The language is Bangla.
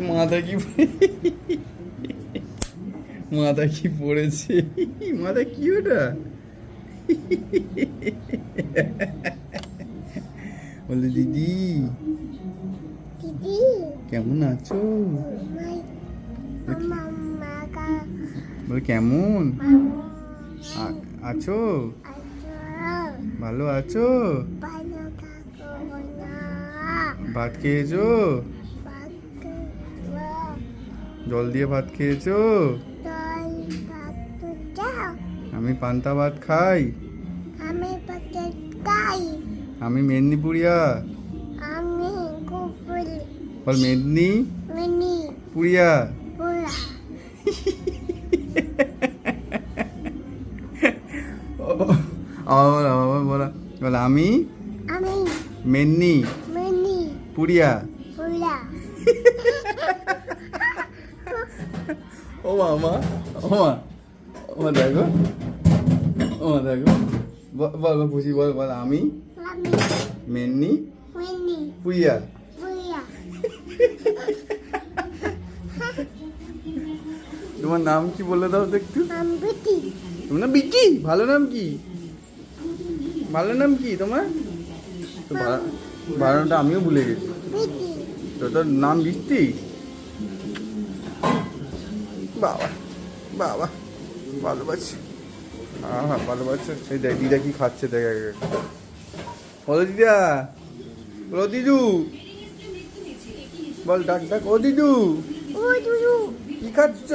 মাথা কি মাথা কি পড়েছে? মাথা কি ওটা? বলে দিদি কেমন আছো? বলে কেমন আছো? ভালো আছো? ভাত খেয়েছো? জল দিয়ে ভাত খেয়েছো? আমি পান্তা ভাত খাই। আমি মেদিনীপুরিয়া। বল মেদিনীপুরিয়া। বল আমি মেদিনীপুরিয়া। ও মামা, ও মা, ও দেখো, ও দেখো, বল খুশি বল, বল আমি মেদিনীপুরিয়া। তোমার নাম কি বলে দাও তো একটু। তোমার নাম বিকি? ভালো নাম কি? ভালো নাম কি তোমার? তো ভালো নামটা আমিও ভুলে গেছি। তো তোর নাম বৃষ্টি? বাবা বাবা, ভালোবাসি। হ্যাঁ ভালোবাসছে। সেই দেখ দিদা কি খাচ্ছে, দেখ। বলো দিদা, বলো দিদু, বল ডাক ডাক, ও দিদু কি খাচ্ছ?